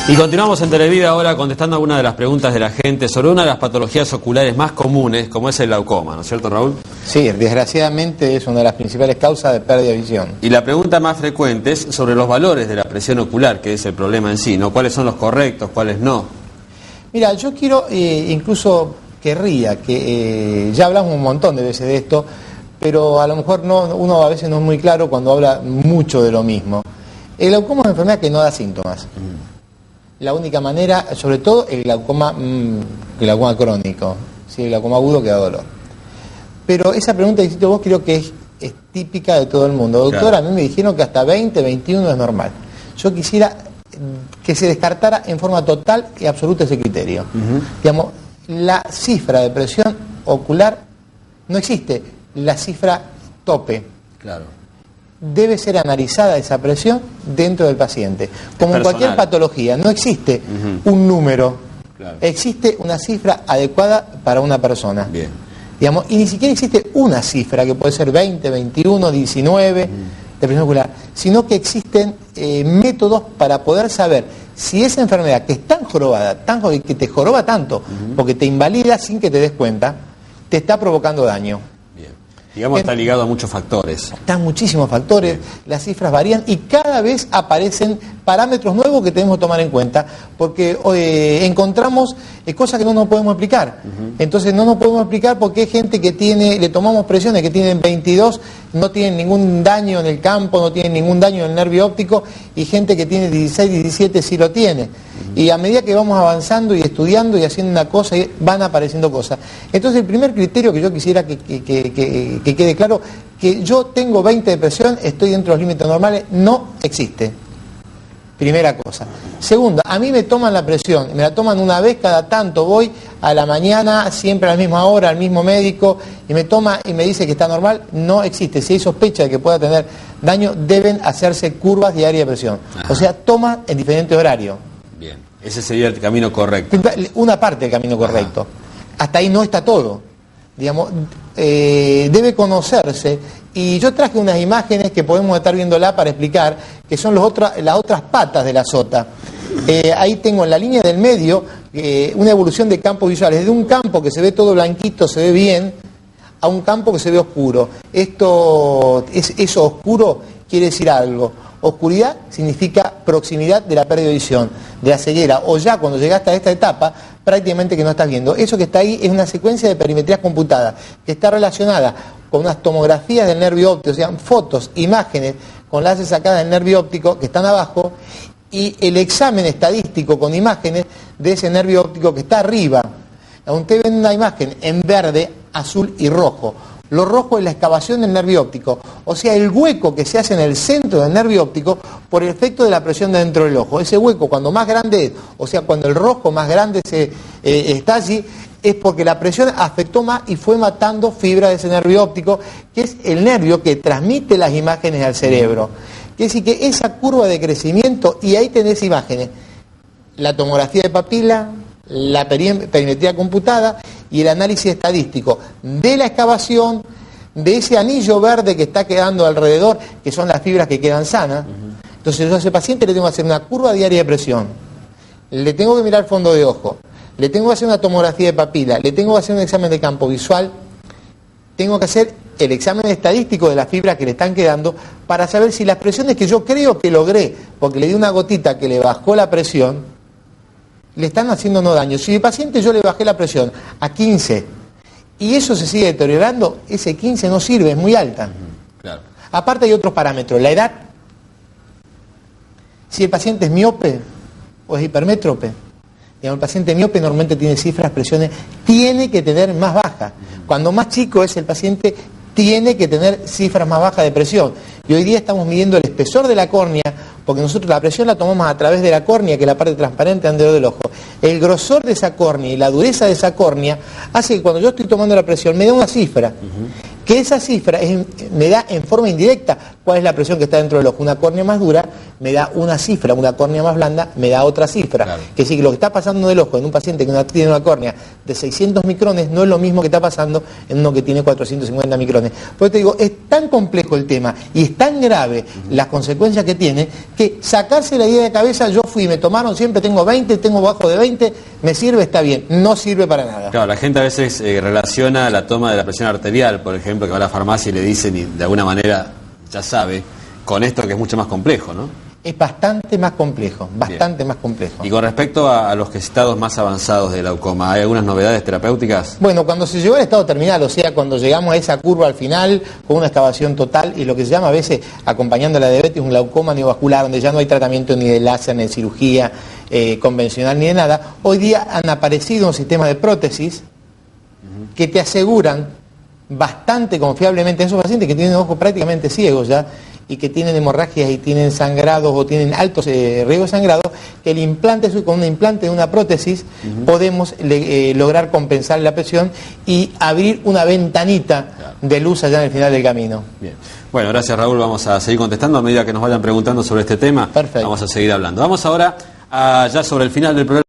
Y continuamos en Televida ahora contestando algunas de las preguntas de la gente sobre una de las patologías oculares más comunes, como es el glaucoma, ¿no es cierto, Raúl? Sí, desgraciadamente es una de las principales causas de pérdida de visión. Y la pregunta más frecuente es sobre los valores de la presión ocular, que es el problema en sí, ¿no? ¿Cuáles son los correctos, cuáles no? Mira, yo quiero, incluso querría, que ya hablamos un montón de veces de esto, pero a lo mejor uno a veces no es muy claro cuando habla mucho de lo mismo. El glaucoma es una enfermedad que no da síntomas. La única manera, sobre todo el glaucoma crónico, ¿sí? El glaucoma agudo que da dolor. Pero esa pregunta que hiciste vos creo que es típica de todo el mundo. Doctora, claro. A mí me dijeron que hasta 20, 21 es normal. Yo quisiera que se descartara en forma total y absoluta ese criterio. Digamos, la cifra de presión ocular no existe, la cifra tope. Claro. Debe ser analizada esa presión dentro del paciente. Como en cualquier patología, no existe un número, claro. Existe una cifra adecuada para una persona. Bien. Digamos, y ni siquiera existe una cifra, que puede ser 20, 21, 19 de presión ocular, sino que existen métodos para poder saber si esa enfermedad que es tan jorobada, que te joroba tanto, porque te invalida sin que te des cuenta, te está provocando daño. Digamos, está ligado a muchos factores. Están muchísimos factores, las cifras varían y cada vez aparecen parámetros nuevos que tenemos que tomar en cuenta, porque encontramos cosas que no nos podemos explicar. Entonces no nos podemos explicar porque hay gente que le tomamos presiones que tienen 22, no tienen ningún daño en el campo, no tienen ningún daño en el nervio óptico, y gente que tiene 16, 17 sí lo tiene. Y a medida que vamos avanzando y estudiando y haciendo una cosa, van apareciendo cosas. Entonces el primer criterio que yo quisiera que quede claro, que yo tengo 20 de presión, estoy dentro de los límites normales, no existe. Primera cosa. Segunda, a mí me toman la presión, me la toman una vez cada tanto, voy a la mañana, siempre a la misma hora, al mismo médico, y me toma y me dice que está normal, no existe. Si hay sospecha de que pueda tener daño, deben hacerse curvas diarias de presión. O sea, toma en diferente horario. Bien, ese sería el camino correcto. Una parte del camino correcto. Hasta ahí no está todo. Digamos, debe conocerse. Y yo traje unas imágenes que podemos estar viéndola para explicar, que son las otras patas de la sota. Ahí tengo en la línea del medio una evolución de campos visuales, desde un campo que se ve todo blanquito, se ve bien, a un campo que se ve oscuro. Eso oscuro quiere decir algo. Oscuridad significa proximidad de la pérdida de visión, de la ceguera, o ya cuando llegaste a esta etapa, prácticamente que no estás viendo. Eso que está ahí es una secuencia de perimetrías computadas, que está relacionada con unas tomografías del nervio óptico, o sea, fotos, imágenes con láser sacadas del nervio óptico que están abajo, y el examen estadístico con imágenes de ese nervio óptico que está arriba. Usted ve una imagen en verde, azul y rojo. Lo rojo es la excavación del nervio óptico, o sea, el hueco que se hace en el centro del nervio óptico por el efecto de la presión de dentro del ojo. Ese hueco, cuando más grande es, o sea, cuando el rojo más grande está allí, es porque la presión afectó más y fue matando fibra de ese nervio óptico, que es el nervio que transmite las imágenes al cerebro. Quiere decir que esa curva de crecimiento, y ahí tenés imágenes, la tomografía de papila, la perimetría computada y el análisis estadístico de la excavación, de ese anillo verde que está quedando alrededor, que son las fibras que quedan sanas. Entonces yo a ese paciente le tengo que hacer una curva diaria de presión, le tengo que mirar fondo de ojo, le tengo que hacer una tomografía de papila, le tengo que hacer un examen de campo visual, tengo que hacer el examen estadístico de las fibras que le están quedando para saber si las presiones que yo creo que logré, porque le di una gotita que le bajó la presión, le están haciendo no daño. Si el paciente yo le bajé la presión a 15 y eso se sigue deteriorando, ese 15 no sirve, es muy alta. Claro. Aparte hay otros parámetros, la edad, si el paciente es miope o es hipermétrope. Digamos, el paciente miope normalmente tiene cifras, presiones, tiene que tener más bajas. Cuando más chico es el paciente, tiene que tener cifras más bajas de presión. Y hoy día estamos midiendo el espesor de la córnea, porque nosotros la presión la tomamos a través de la córnea, que es la parte transparente alrededor del ojo. El grosor de esa córnea y la dureza de esa córnea hace que cuando yo estoy tomando la presión me da una cifra, que esa cifra me da en forma indirecta cuál es la presión que está dentro del ojo. Una córnea más dura me da una cifra, una córnea más blanda me da otra cifra. Claro. Que sí, que lo que está pasando en el ojo en un paciente que tiene una córnea de 600 micrones no es lo mismo que está pasando en uno que tiene 450 micrones. Por eso te digo, es tan complejo el tema y es tan grave las consecuencias que tiene, que sacarse la idea de cabeza, yo fui, me tomaron siempre, tengo 20, tengo bajo de 20, me sirve, está bien, no sirve para nada. Claro, la gente a veces relaciona la toma de la presión arterial, por ejemplo, que va a la farmacia y le dicen y de alguna manera ya sabe, con esto que es mucho más complejo, ¿no? Es bastante más complejo, bastante Bien. más complejo. Y con respecto a los estados más avanzados del glaucoma, ¿hay algunas novedades terapéuticas? Bueno, cuando se llegó al estado terminal, o sea, cuando llegamos a esa curva al final, con una excavación total, y lo que se llama a veces, acompañando la diabetes, un glaucoma neovascular, donde ya no hay tratamiento ni de láser, ni de cirugía convencional, ni de nada, hoy día han aparecido un sistema de prótesis que te aseguran bastante confiablemente a esos pacientes que tienen ojos prácticamente ciegos ya, y que tienen hemorragias y tienen sangrados o tienen altos riesgos de sangrado, que el implante, con un implante de una prótesis, podemos lograr compensar la presión y abrir una ventanita de luz allá en el final del camino. Bien. Bueno, gracias Raúl, vamos a seguir contestando a medida que nos vayan preguntando sobre este tema. Perfecto. Vamos a seguir hablando. Vamos ahora ya sobre el final del programa.